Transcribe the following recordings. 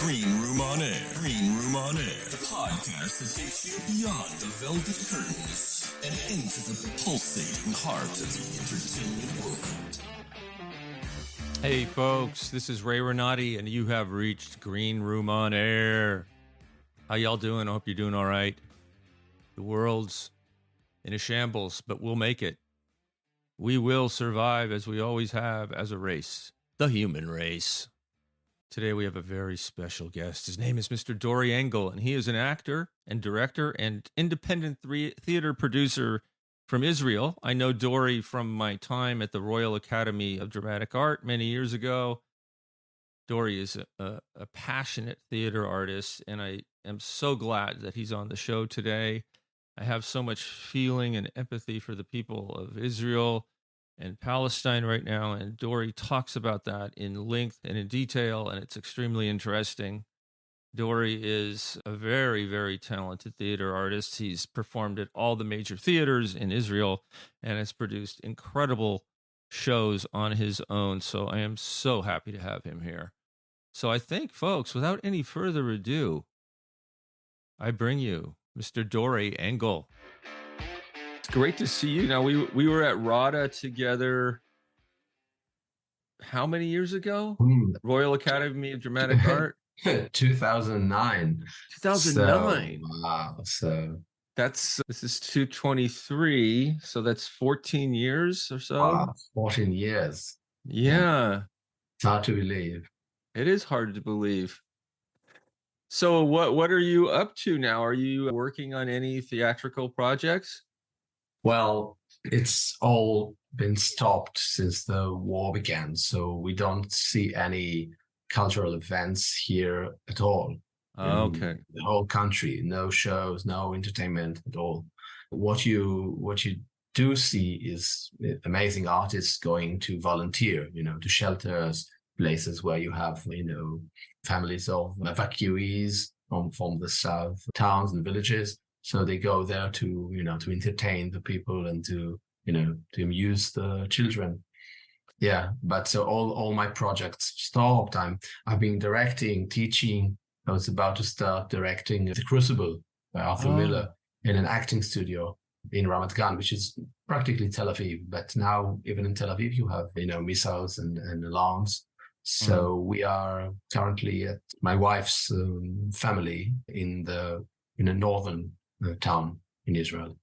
Green Room on Air. Green Room on Air. The podcast that takes you beyond the velvet curtains and into the pulsating heart of the entertainment world. Hey folks, this is Ray Renati and you have reached Green Room on Air. How y'all doing? I hope you're doing all right. The world's in a shambles, but we'll make it. We will survive as we always have as a race, the human race. Today we have a very special guest. His name is Mr. Dori Engal, and he is an actor and director and independent theater producer from Israel. I know Dori from my time at the Royal Academy of Dramatic Art many years ago. Dori is a passionate theater artist, and I am so glad that he's on the show today. I have so much feeling and empathy for the people of Israel and Palestine right now, and Dori talks about that in length and in detail, and it's extremely interesting. Dori is a very, very talented theater artist. He's performed at all the major theaters in Israel and has produced incredible shows on his own, so I am so happy to have him here. So I think, folks, without any further ado, I bring you Mr. Dori Engal. It's great to see you. Now, we were at RADA together how many years ago? Royal Academy of Dramatic Art? 2009. 2009. So, wow. So this is 223. So that's 14 years or so. wow, 14 years. Yeah. It's hard to believe. It is hard to believe. So what are you up to now? Are you working on any theatrical projects? Well, it's all been stopped since the war began. So we don't see any cultural events here at all. Okay. The whole country, no shows, no entertainment at all. What you do see is amazing artists going to volunteer, to shelters, places where you have, families of evacuees from the south, towns and villages. So they go there to entertain the people and to amuse the children. Yeah, but so all my projects stopped. I've been directing, teaching. I was about to start directing The Crucible by Arthur Miller in an acting studio in Ramat Gan, which is practically Tel Aviv. But now even in Tel Aviv, you have missiles and alarms. So we are currently at my wife's family in a northern town in Israel.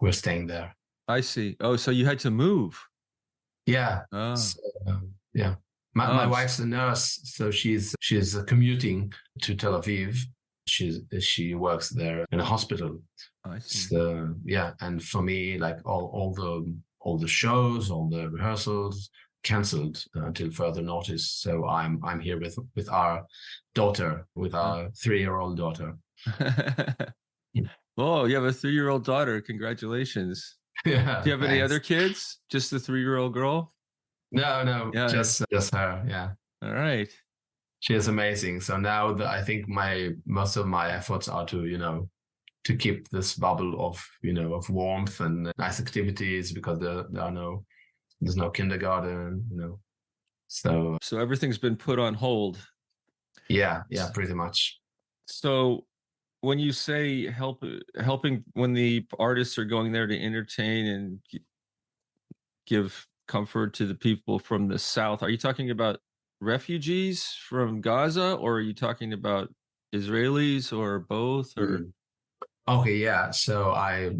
We're staying there. I see. Oh, so you had to move. Yeah. So, yeah. My wife's a nurse, so she's commuting to Tel Aviv. She works there in a hospital. I see. So yeah, and for me, like all the shows, all the rehearsals cancelled until further notice. So I'm here with our daughter, with our 3-year-old daughter. Oh, you have a 3-year-old daughter. Congratulations. Yeah. Do you have any other kids? Just the 3-year-old girl? No, yeah, just her. Yeah. All right. She is amazing. So now I think most of my efforts are to keep this bubble of warmth and nice activities, because there's no kindergarten, So everything's been put on hold. Yeah, pretty much. So when you say helping when the artists are going there to entertain and give comfort to the people from the South, are you talking about refugees from Gaza, or are you talking about Israelis, or both? Or Okay, yeah. So I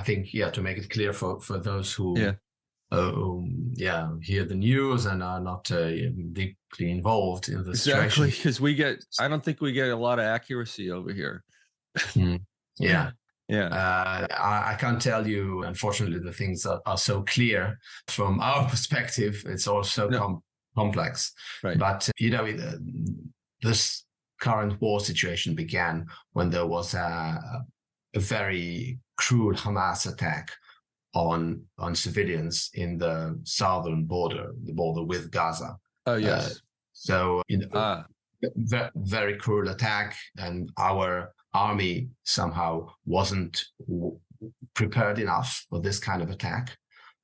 think to make it clear for those who hear the news and are not deeply involved in the situation. Exactly, because I don't think we get a lot of accuracy over here. Yeah. I can't tell you, unfortunately, the things are so clear from our perspective. It's all so complex. Right. But this current war situation began when there was a very cruel Hamas attack on civilians in the southern border, the border with Gaza. Oh, yes. Very cruel attack, and our army somehow wasn't prepared enough for this kind of attack,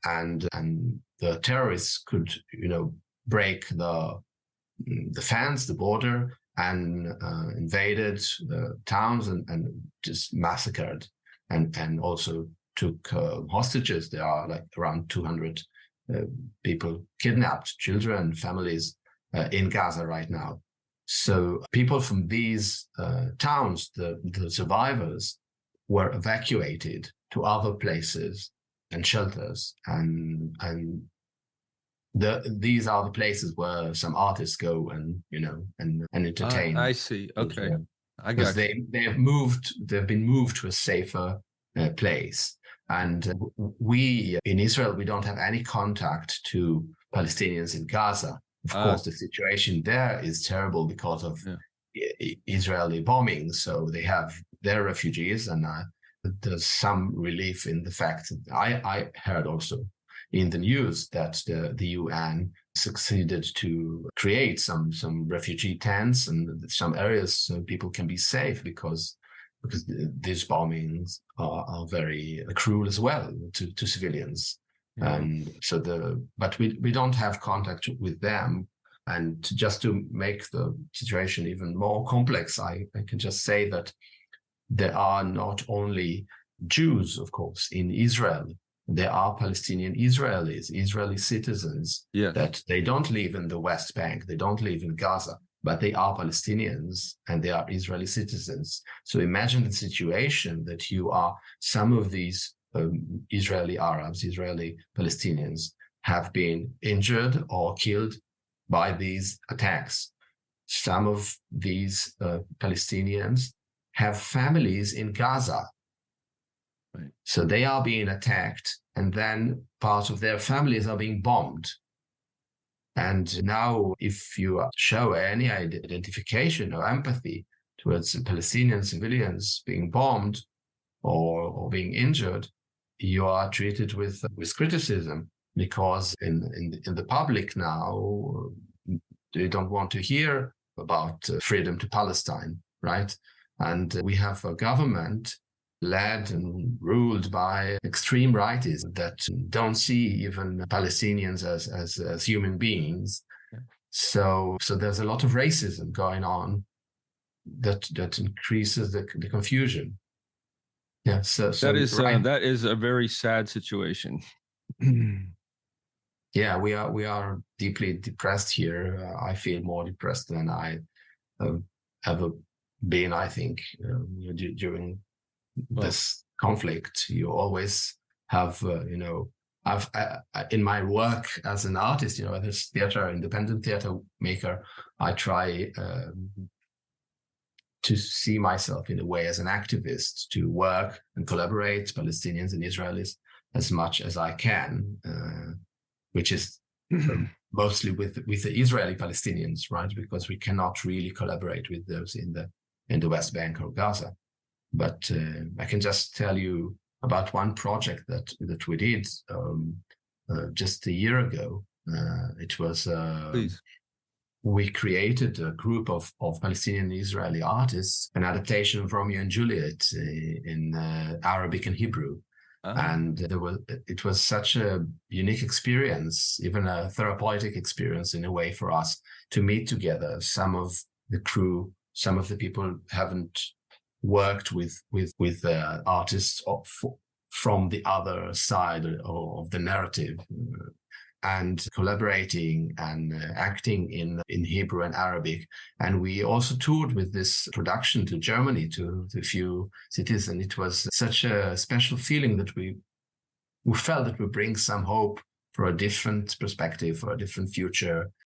and the terrorists could break the fence, the border, and invaded towns and just massacred and also took hostages. There are like around 200 people kidnapped, children, families in Gaza right now. So people from these towns, the survivors, were evacuated to other places and shelters, and these are the places where some artists go and entertain. I see. Okay, I got you. They've been moved to a safer place. And we in Israel, we don't have any contact to Palestinians in Gaza. Of course, the situation there is terrible because of Israeli bombing. So they're refugees, and there's some relief in the fact that I heard also in the news that the UN succeeded to create some refugee tents and some areas so people can be safe because these bombings are very cruel as well to civilians. And but we don't have contact with them. And just to make the situation even more complex, I can just say that there are not only Jews, of course, in Israel. There are Palestinian Israelis, Israeli citizens that they don't live in the West Bank, they don't live in Gaza, but they are Palestinians and they are Israeli citizens. So imagine the situation that you are, some of these Israeli Arabs, Israeli Palestinians have been injured or killed by these attacks. Some of these Palestinians have families in Gaza. Right. So they are being attacked, and then part of their families are being bombed. And now, if you show any identification or empathy towards Palestinian civilians being bombed or being injured, you are treated with criticism, because in the public now, they don't want to hear about freedom to Palestine, right? And we have a government led and ruled by extreme rightists that don't see even Palestinians as human beings. Yeah. So there's a lot of racism going on that increases the confusion. Yeah, so that is a very sad situation. Yeah, we are deeply depressed here. I feel more depressed than I have ever been, I think, during this conflict. You always have, I've in my work as an artist, as independent theater maker, I try to see myself in a way as an activist, to work and collaborate Palestinians and Israelis as much as I can, which is mostly with the Israeli Palestinians, right? Because we cannot really collaborate with those in the West Bank or Gaza. But I can just tell you about one project that we did just a year ago. It was we created a group of Palestinian Israeli artists, an adaptation of Romeo and Juliet in Arabic and Hebrew. And it was such a unique experience, even a therapeutic experience in a way for us to meet together. Some of the crew, some of the people haven't worked with artists from the other side of the narrative, and collaborating and acting in Hebrew and Arabic. And we also toured with this production to Germany, to a few cities. And it was such a special feeling that we felt that we bring some hope for a different perspective, for a different future.